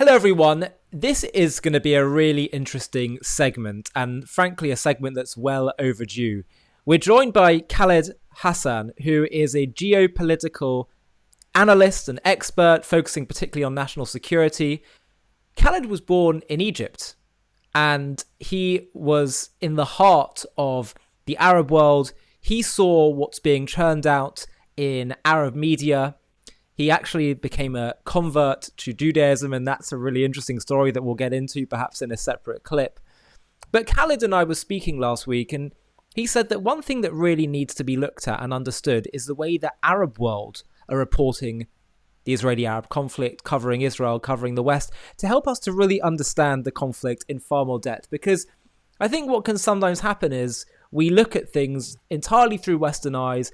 Hello, everyone. This is going to be a really interesting segment, and frankly, a segment that's well overdue. We're joined by Khaled Hassan, who is a geopolitical analyst and expert focusing particularly on national security. Khaled was born in Egypt, and he was in the heart of the Arab world. He saw what's being churned out in Arab media. He actually became a convert to Judaism, and that's a really interesting story that we'll get into perhaps in a separate clip. But Khaled and I were speaking last week, and he said that one thing that really needs to be looked at and understood is the way the Arab world are reporting the Israeli-Arab conflict, covering Israel, covering the West, to help us to really understand the conflict in far more depth. Because I think what can sometimes happen is we look at things entirely through Western eyes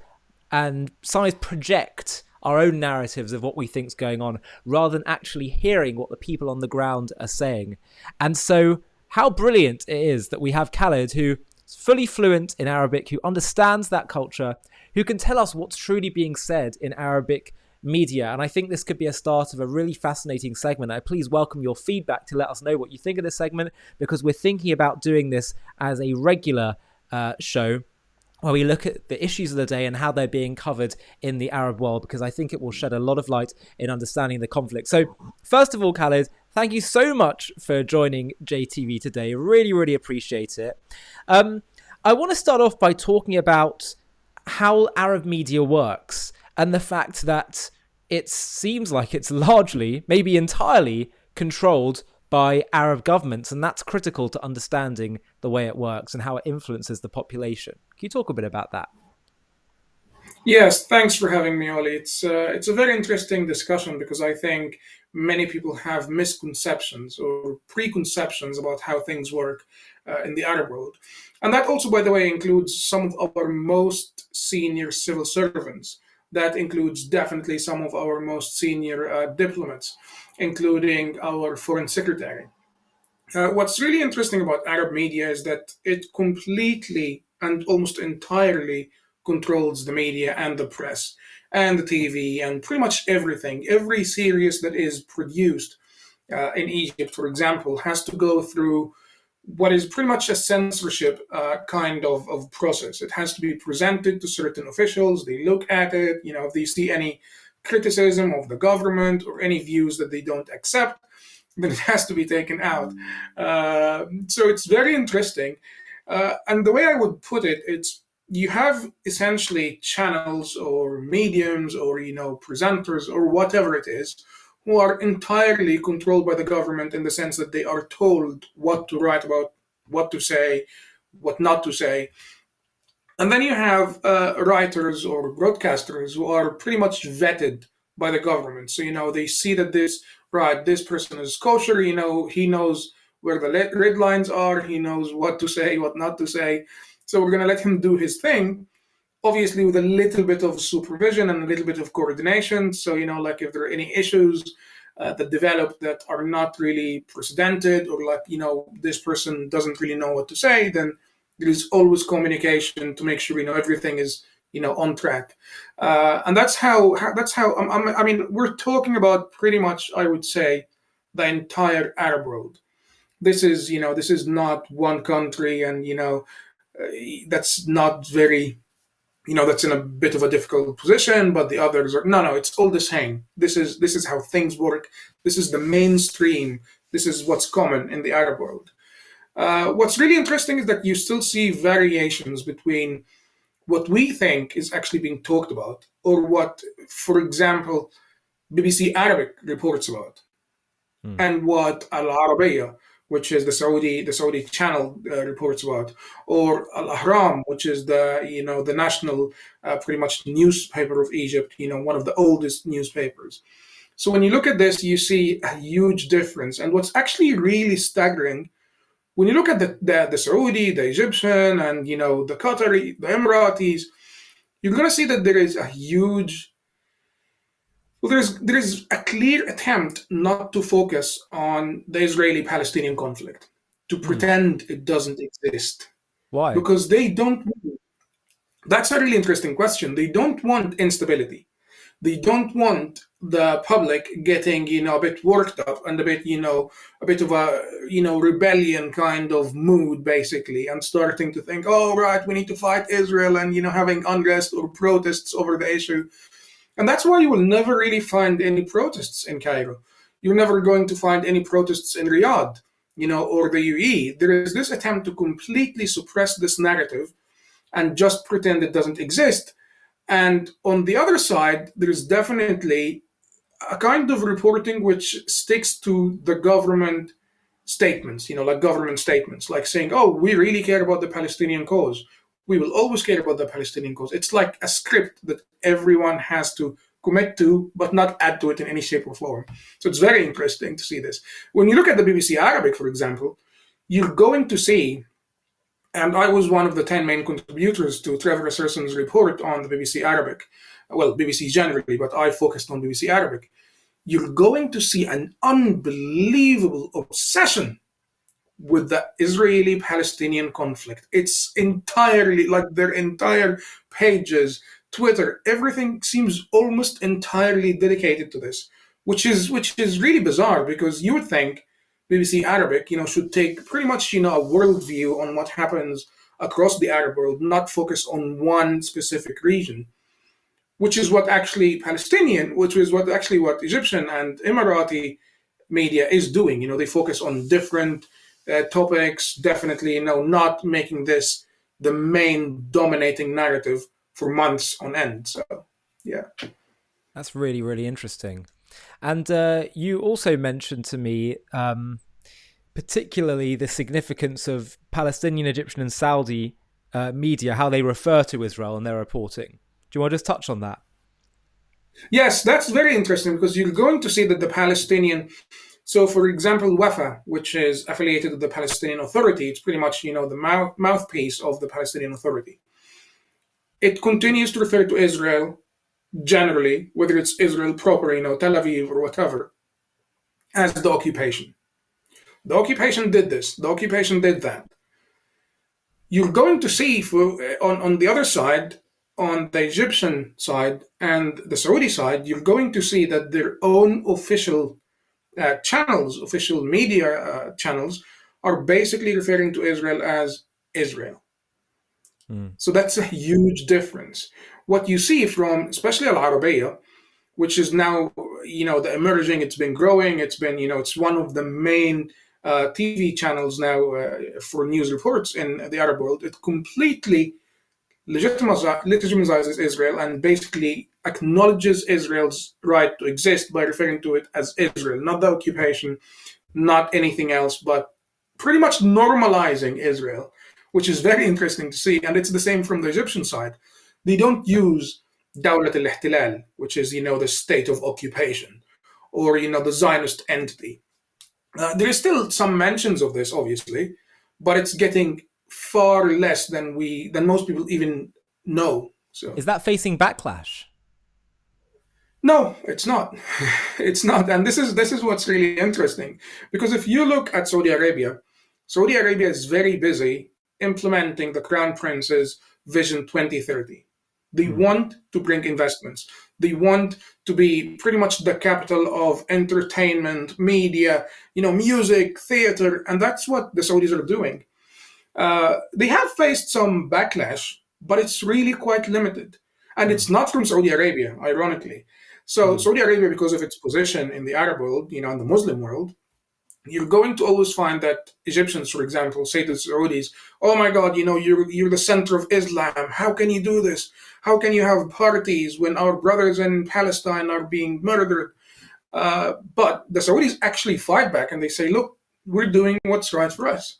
and sometimes project our own narratives of what we think is going on rather than actually hearing what the people on the ground are saying. And so how brilliant it is that we have Khaled, who is fully fluent in Arabic, who understands that culture, who can tell us what's truly being said in Arabic media. And I think this could be a start of a really fascinating segment. I please welcome your feedback to let us know what you think of this segment, because we're thinking about doing this as a regular show where we look at the issues of the day and how they're being covered in the Arab world, because I think it will shed a lot of light in understanding the conflict. So first of all, Khaled, thank you so much for joining JTV today. Really, really appreciate it. I want to start off by talking about how Arab media works and the fact that it seems like it's largely, maybe entirely, controlled by Arab governments, and that's critical to understanding the way it works and how it influences the population. Can you talk a bit about that? Yes, thanks for having me, Oli. It's a very interesting discussion because I think many people have misconceptions or preconceptions about how things work in the Arab world. And that also, by the way, includes some of our most senior civil servants. That includes definitely some of our most senior diplomats, including our foreign secretary. What's really interesting about Arab media is that it completely and almost entirely controls the media and the press and the TV and pretty much everything. Every series that is produced in Egypt, for example, has to go through what is pretty much a censorship kind of process. It has to be presented to certain officials. They look at it. If they see any criticism of the government or any views that they don't accept, then it has to be taken out. So it's very interesting. And the way I would put it, it's you have essentially channels or mediums or presenters or whatever it is who are entirely controlled by the government in the sense that they are told what to write about, what to say, what not to say. And then you have writers or broadcasters who are pretty much vetted by the government. So, they see that this person is kosher, he knows where the red lines are, he knows what to say, what not to say. So we're going to let him do his thing, obviously with a little bit of supervision and a little bit of coordination. So, like if there are any issues that develop that are not really precedented, or like, this person doesn't really know what to say, then there is always communication to make sure, everything is, on track. And that's how I mean, we're talking about pretty much, I would say, the entire Arab world. This is not one country, and, that's not very, that's in a bit of a difficult position, but the others are, no, it's all the same. This is how things work. This is the mainstream. This is what's common in the Arab world. What's really interesting is that you still see variations between what we think is actually being talked about, or what, for example, BBC Arabic reports about, and what Al Arabiya, which is the Saudi channel, reports about, or Al Ahram, which is the national pretty much newspaper of Egypt, one of the oldest newspapers. So when you look at this, you see a huge difference. And what's actually really staggering, when you look at the Saudi, the Egyptian, and the Qatari, the Emiratis, you're going to see that there is a huge, well, there is a clear attempt not to focus on the Israeli-Palestinian conflict, to pretend it doesn't exist, Why? because they don't. That's a really interesting question. They don't want instability. They don't want the public getting, a bit worked up and a bit of a, rebellion kind of mood, basically, and starting to think, oh, right, we need to fight Israel, and, having unrest or protests over the issue. And that's why you will never really find any protests in Cairo. You're never going to find any protests in Riyadh, or the UAE. There is this attempt to completely suppress this narrative and just pretend it doesn't exist. And on the other side, there's definitely a kind of reporting which sticks to the government statements, like government statements, like saying, oh, we really care about the Palestinian cause. We will always care about the Palestinian cause. It's like a script that everyone has to commit to, but not add to it in any shape or form. So it's very interesting to see this. When you look at the BBC Arabic, for example, you're going to see, and I was one of the 10 main contributors to Trevor Searson's report on the BBC Arabic, well, BBC generally, but I focused on BBC Arabic. You're going to see an unbelievable obsession with the Israeli-Palestinian conflict. It's entirely, like their entire pages, Twitter, everything seems almost entirely dedicated to this, which is really bizarre, because you would think BBC Arabic, should take pretty much, a worldview on what happens across the Arab world, not focus on one specific region, which is what actually what Egyptian and Emirati media is doing. They focus on different topics, definitely, not making this the main dominating narrative for months on end. So, yeah. That's really, really interesting. And you also mentioned to me particularly the significance of Palestinian, Egyptian and Saudi media, how they refer to Israel in their reporting. Do you want to just touch on that? Yes, that's very interesting, because you're going to see that the Palestinian, so for example, Wafa, which is affiliated with the Palestinian Authority, it's pretty much, the mouthpiece of the Palestinian Authority. It continues to refer to Israel generally, whether it's Israel proper, Tel Aviv or whatever, as the occupation. The occupation did this, the occupation did that. You're going to see on the other side, on the Egyptian side and the Saudi side, you're going to see that their own official channels, official media channels, are basically referring to Israel as Israel. So that's a huge difference. What you see from, especially Al Arabiya, which is now, the emerging, it's been growing, it's been, it's one of the main TV channels now for news reports in the Arab world. It completely legitimizes Israel and basically acknowledges Israel's right to exist by referring to it as Israel, not the occupation, not anything else, but pretty much normalizing Israel, which is very interesting to see. And it's the same from the Egyptian side. They don't use Dawlat al-Ihtilal, which is, the state of occupation, or, the Zionist entity. There is still some mentions of this, obviously, but it's getting far less than most people even know. So is that facing backlash? No, it's not. It's not. And this is what's really interesting, because if you look at Saudi Arabia is very busy implementing the Crown Prince's Vision 2030. They want to bring investments. They want to be pretty much the capital of entertainment, media, music, theater, and that's what the Saudis are doing. They have faced some backlash, but it's really quite limited. And it's not from Saudi Arabia, ironically. So Saudi Arabia, because of its position in the Arab world, in the Muslim world, you're going to always find that Egyptians, for example, say to the Saudis, oh my God, you're the center of Islam. How can you do this? How can you have parties when our brothers in Palestine are being murdered? But the Saudis actually fight back and they say, look, we're doing what's right for us.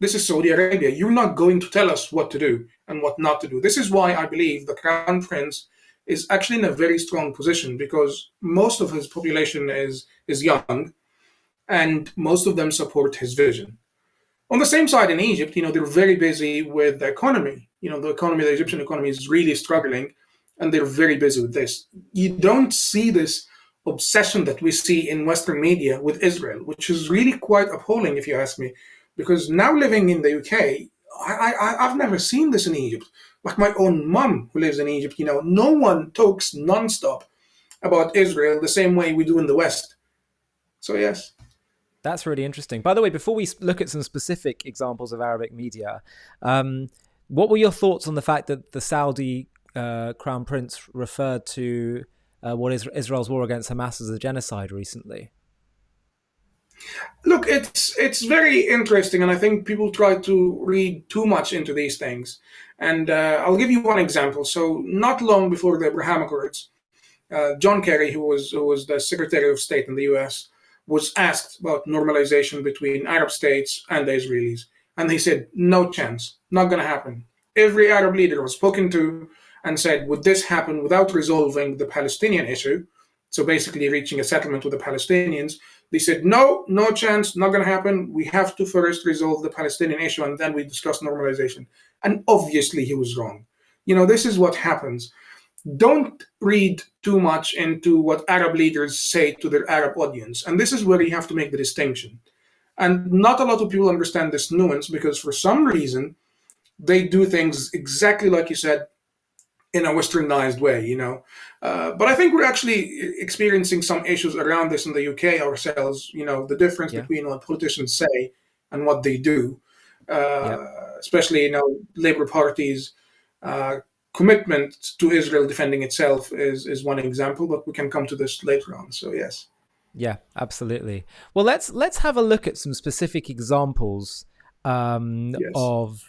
This is Saudi Arabia. You're not going to tell us what to do and what not to do. This is why I believe the Crown Prince is actually in a very strong position, because most of his population is young, and most of them support his vision. On the same side in Egypt, they're very busy with the economy. The Egyptian economy is really struggling, and they're very busy with this. You don't see this obsession that we see in Western media with Israel, which is really quite appalling, if you ask me, because now living in the UK, I've never seen this in Egypt. Like my own mum who lives in Egypt, no one talks nonstop about Israel the same way we do in the West. So yes. That's really interesting. By the way, before we look at some specific examples of Arabic media, um, what were your thoughts on the fact that the Saudi Crown Prince referred to what is Israel's war against Hamas as a genocide recently? Look, it's very interesting, and I think people try to read too much into these things. And I'll give you one example. So, not long before the Abraham Accords, John Kerry, who was the Secretary of State in the U.S., was asked about normalization between Arab states and the Israelis, and he said, "No chance, not going to happen." Every Arab leader was spoken to and said, "Would this happen without resolving the Palestinian issue?" So basically, reaching a settlement with the Palestinians. They said, "No, no chance, not going to happen. We have to first resolve the Palestinian issue, and then we discuss normalization." And obviously, he was wrong. This is what happens. Don't read too much into what Arab leaders say to their Arab audience. And this is where you have to make the distinction. And not a lot of people understand this nuance because for some reason, they do things exactly like you said in a westernized way. But I think we're actually experiencing some issues around this in the UK ourselves. The difference Yeah. between what politicians say and what they do, Yeah. especially, Labour Party's uh, commitment to Israel defending itself is one example, but we can come to this later on. So, yes. Yeah, absolutely. Well, let's have a look at some specific examples Yes. of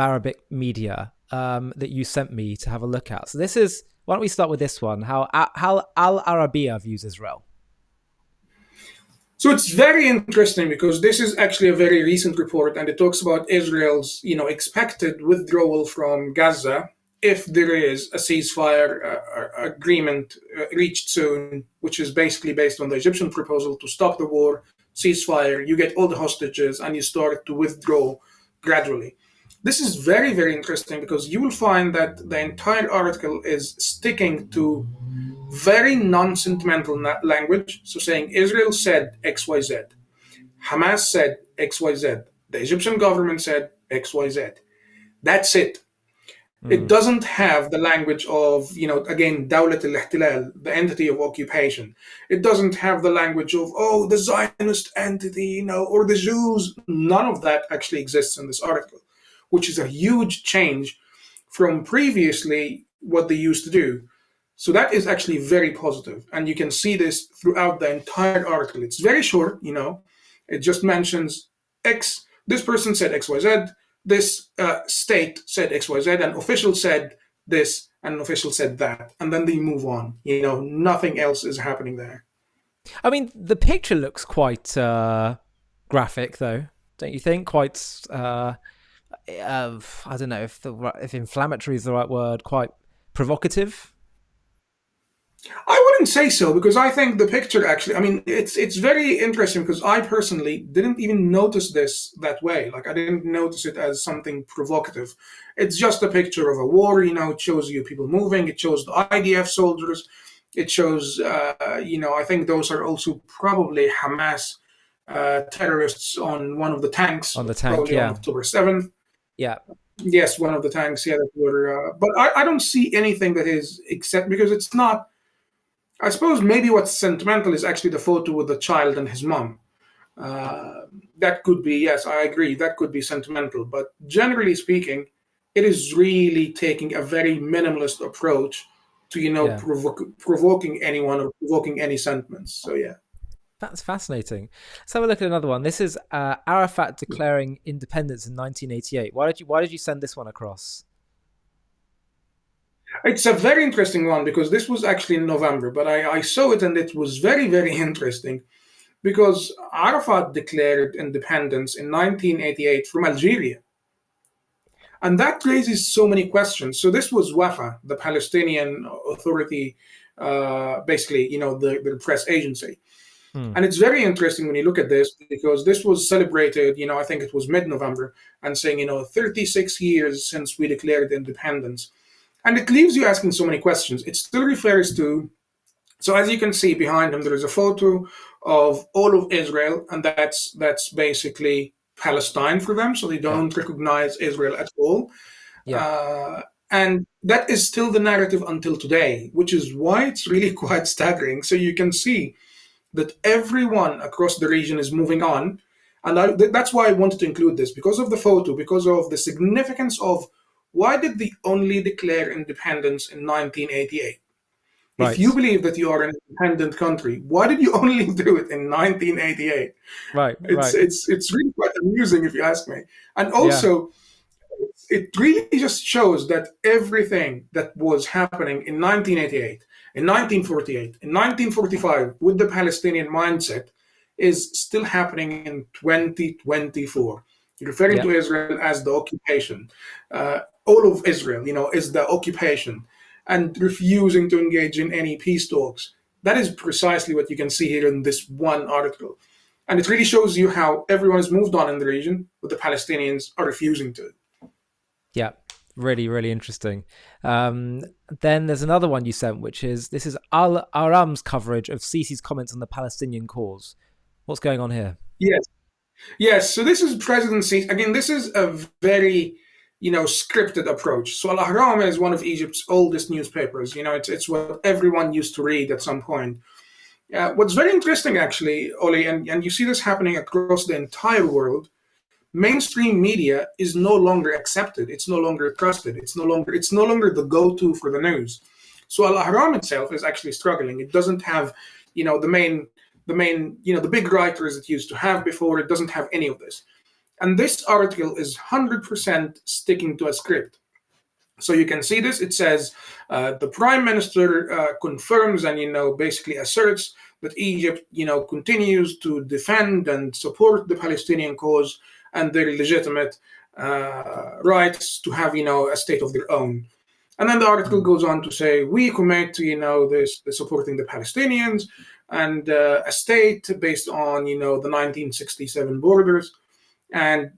Arabic media that you sent me to have a look at. So this is, why don't we start with this one? How Al Arabiya views Israel. So it's very interesting because this is actually a very recent report, and it talks about Israel's, expected withdrawal from Gaza if there is a ceasefire agreement reached soon, which is basically based on the Egyptian proposal to stop the war, ceasefire, you get all the hostages, and you start to withdraw gradually. This is very, very interesting because you will find that the entire article is sticking to very non-sentimental language. So saying Israel said XYZ, Hamas said XYZ, the Egyptian government said XYZ. That's it. It Mm. doesn't have the language of, again, Dawlat al-Ihtilal, the entity of occupation. It doesn't have the language of, oh, the Zionist entity, or the Jews. None of that actually exists in this article, which is a huge change from previously what they used to do. So that is actually very positive, and you can see this throughout the entire article. It's very short, it just mentions X. This person said XYZ. This state said XYZ. An official said this, and an official said that, and then they move on. Nothing else is happening there. I mean, the picture looks quite graphic, though, don't you think? Quite, I don't know if inflammatory is the right word. Quite provocative. I wouldn't say so because I think the picture actually. I mean, it's very interesting because I personally didn't even notice this that way. Like I didn't notice it as something provocative. It's just a picture of a war. It shows you people moving. It shows the IDF soldiers. It shows. I think those are also probably Hamas terrorists on one of the tanks, On the tank, probably on yeah. October 7th. Yeah. Yes, one of the tanks. Yeah, that were. But I don't see anything that is except because it's not. I suppose maybe what's sentimental is actually the photo with the child and his mom. That could be, yes, I agree, that could be sentimental. But generally speaking, it is really taking a very minimalist approach to, Yeah. provoking anyone or provoking any sentiments. So, yeah. That's fascinating. Let's have a look at another one. This is Arafat declaring independence in 1988. Why did you send this one across? It's a very interesting one because this was actually in November, but I saw it and it was very, very interesting because Arafat declared independence in 1988 from Algeria. And that raises so many questions. So this was WAFA, the Palestinian Authority, basically, the press agency. Hmm. And it's very interesting when you look at this because this was celebrated, I think it was mid-November, and saying, 36 years since we declared independence. And it leaves you asking so many questions. It still refers to, so as you can see behind him, there is a photo of all of Israel, and that's basically Palestine for them. So they Yeah. don't recognize Israel at all. Yeah. And that is still the narrative until today, which is why it's really quite staggering. So you can see that everyone across the region is moving on. And that's why I wanted to include this, because of the photo, because of the significance of why did they only declare independence in 1988? If you Right. believe that you are an independent country, why did you only do it in 1988? Right. It's Right. it's it's really quite amusing if you ask me. And Yeah. also, it really just shows that everything that was happening in 1988, in 1948, in 1945 with the Palestinian mindset is still happening in 2024. Referring Yeah. to Israel as the occupation. All of Israel, is the occupation, and refusing to engage in any peace talks. That is precisely what you can see here in this one article. And it really shows you how everyone has moved on in the region, but the Palestinians are refusing to. Yeah. Really, really interesting. Um, then there's another one you sent, which is this is Al Aram's coverage of Sisi's comments on the Palestinian cause. What's going on here? Yes, yes. So this is presidency. Again, this is a very, scripted approach. So Al Ahram is one of Egypt's oldest newspapers. It's what everyone used to read at some point. What's very interesting, actually, Oli, and you see this happening across the entire world. Mainstream media is no longer accepted. It's no longer trusted. It's no longer the go-to for the news. So Al Ahram itself is actually struggling. It doesn't have, the big writers it used to have before. It doesn't have any of this. And this article is 100% sticking to a script. So you can see this. It says the prime minister confirms and basically asserts that Egypt continues to defend and support the Palestinian cause and their legitimate rights to have a state of their own. And then the article Mm. goes on to say we commit to this the supporting the Palestinians and a state based on the 1967 borders and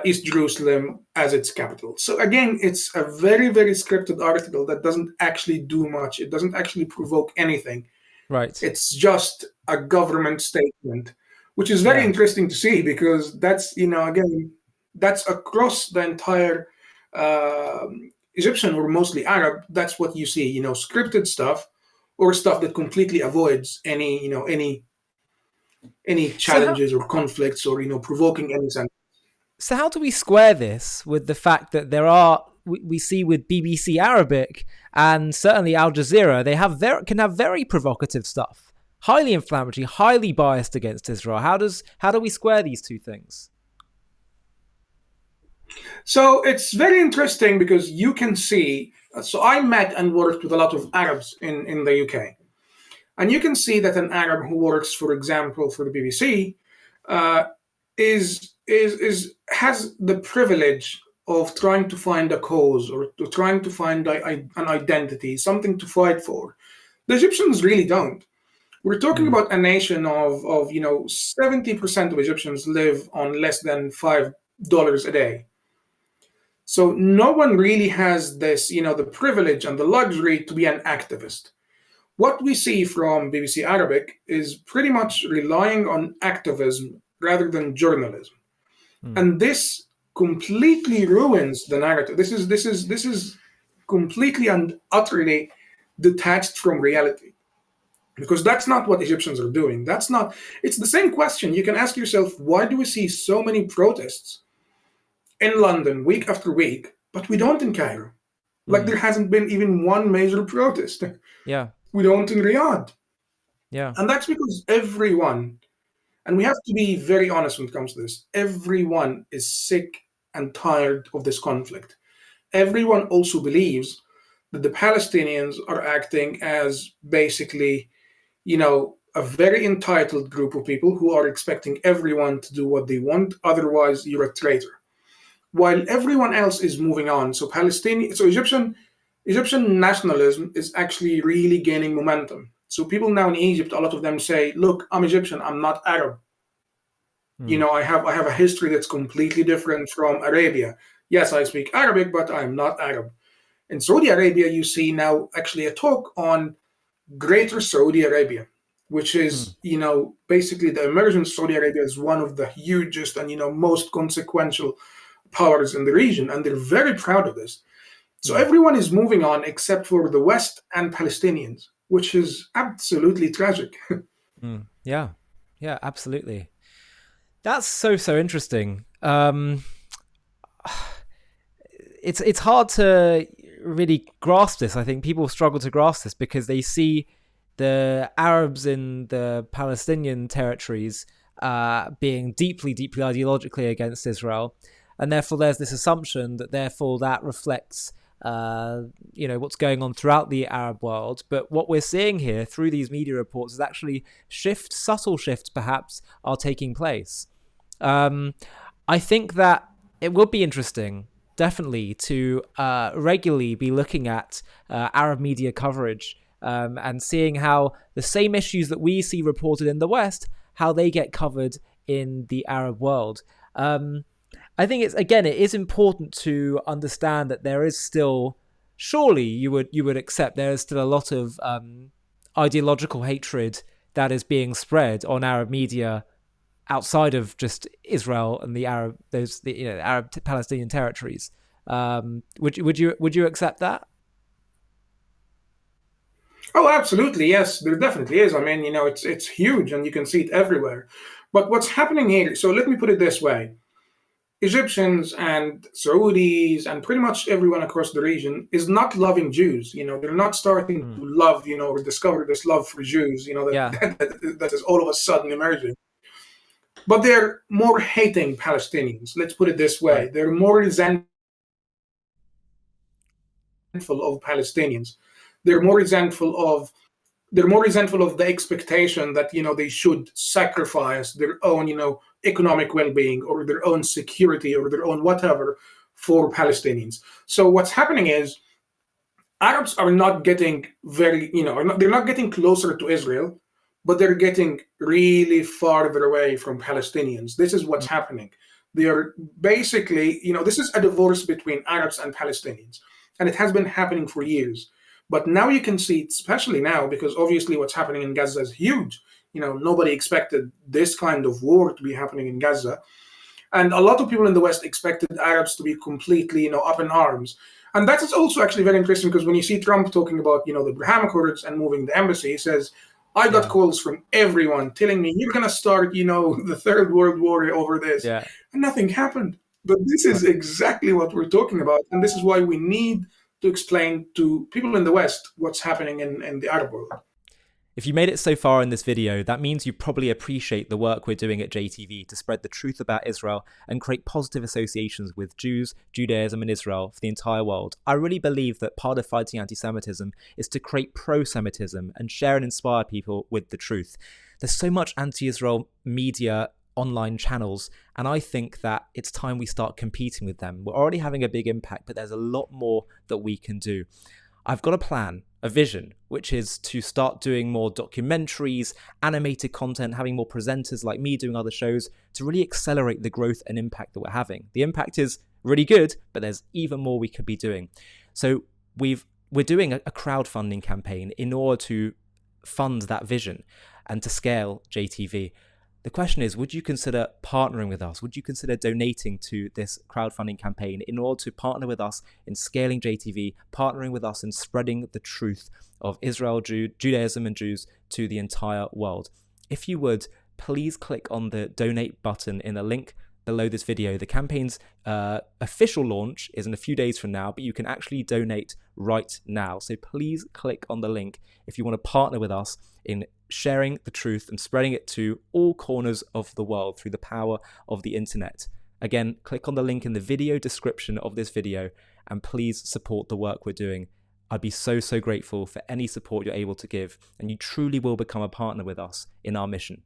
East Jerusalem as its capital. So again, it's a very, very scripted article that doesn't actually do much. It doesn't actually provoke anything. Right. It's just a government statement, which is very Yeah. interesting to see because that's, again, that's across the entire Egyptian or mostly Arab. That's what you see, scripted stuff or stuff that completely avoids any So how challenges or conflicts or provoking any sense. so how do we square this with the fact that there are we see with BBC Arabic and certainly Al Jazeera, they have can have very provocative stuff, highly inflammatory, highly biased against Israel. How do we square these two things? So it's very interesting because you can see. So I met and worked with a lot of Arabs in the UK. And you can see that an Arab who works, for example, for the BBC, uh, is has the privilege of trying to find a cause or trying to find an identity, something to fight for. The Egyptians really don't. We're talking Mm. about a nation of 70% of Egyptians live on less than $5 a day. So no one really has this, the privilege and the luxury to be an activist. What we see from BBC Arabic is pretty much relying on activism rather than journalism, Mm. and this completely ruins the narrative. This is completely and utterly detached from reality because that's not what Egyptians are doing. That's not. It's the same question you can ask yourself: why do we see so many protests in London week after week, but we don't in Cairo? Like Mm. there hasn't been even one major protest. Yeah. We don't in Riyadh. Yeah. And that's because everyone, and we have to be very honest when it comes to this, everyone is sick and tired of this conflict. Everyone also believes that the Palestinians are acting as basically, a very entitled group of people who are expecting everyone to do what they want, otherwise, you're a traitor. While everyone else is moving on. So Egyptian nationalism is actually really gaining momentum. So people now in Egypt, a lot of them say, "Look, I'm Egyptian. I'm not Arab. Mm. I have a history that's completely different from Arabia. Yes, I speak Arabic, but I'm not Arab." In Saudi Arabia, you see now actually a talk on Greater Saudi Arabia, which Mm. is basically the emergence of Saudi Arabia is one of the hugest and most consequential powers in the region, and they're very proud of this. So everyone is moving on except for the West and Palestinians, which is absolutely tragic. Yeah, yeah, absolutely. That's so interesting. It's hard to really grasp this. I think people struggle to grasp this because they see the Arabs in the Palestinian territories being deeply ideologically against Israel, and therefore there's this assumption that therefore that reflects what's going on throughout the Arab world. But what we're seeing here through these media reports is actually subtle shifts perhaps are taking place. I think that it would be interesting, definitely, to regularly be looking at Arab media coverage and seeing how the same issues that we see reported in the West, how they get covered in the Arab world. I think it is important to understand that there is still, surely you would accept, there is still a lot of ideological hatred that is being spread on Arab media outside of just Israel and the Arab Palestinian territories. Would you accept that? Oh, absolutely, yes, there definitely is. I mean, it's huge, and you can see it everywhere. But what's happening here? So let me put it this way: Egyptians and Saudis and pretty much everyone across the region is not loving Jews. They're not starting to love, or discover this love for Jews. Yeah. That is all of a sudden emerging. But they're more hating Palestinians. Let's put it this way: Right. they're more resentful of Palestinians. They're more resentful of the expectation that they should sacrifice their own economic well-being or their own security or their own whatever for Palestinians. So what's happening is Arabs are not getting they're not getting closer to Israel, but they're getting really farther away from Palestinians. This is what's happening. They are basically, this is a divorce between Arabs and Palestinians, and it has been happening for years. But now you can see, especially now, because obviously what's happening in Gaza is huge. Nobody expected this kind of war to be happening in Gaza. And a lot of people in the West expected Arabs to be completely, up in arms. And that is also actually very interesting because when you see Trump talking about, the Abraham Accords and moving the embassy, he says, I got calls from everyone telling me you're going to start, the Third World War over this. Yeah. And nothing happened. But this is exactly what we're talking about. And this is why we need to explain to people in the West what's happening in the Arab world. If you made it so far in this video, that means you probably appreciate the work we're doing at JTV to spread the truth about Israel and create positive associations with Jews, Judaism and Israel for the entire world. I really believe that part of fighting anti-Semitism is to create pro-Semitism and share and inspire people with the truth. There's so much anti-Israel media online channels, and I think that it's time we start competing with them. We're already having a big impact, but there's a lot more that we can do. I've got a plan, a vision, which is to start doing more documentaries, animated content, having more presenters like me doing other shows to really accelerate the growth and impact that we're having. The impact is really good, but there's even more we could be doing. So we're doing a crowdfunding campaign in order to fund that vision and to scale JTV. The question is, would you consider partnering with us? Would you consider donating to this crowdfunding campaign in order to partner with us in scaling JTV, partnering with us in spreading the truth of Israel, Judaism and Jews to the entire world? If you would, please click on the donate button in the link below this video. The campaign's official launch is in a few days from now, but you can actually donate right now. So please click on the link if you want to partner with us in sharing the truth and spreading it to all corners of the world through the power of the internet. Again, click on the link in the video description of this video and please support the work we're doing. I'd be so grateful for any support you're able to give, and you truly will become a partner with us in our mission.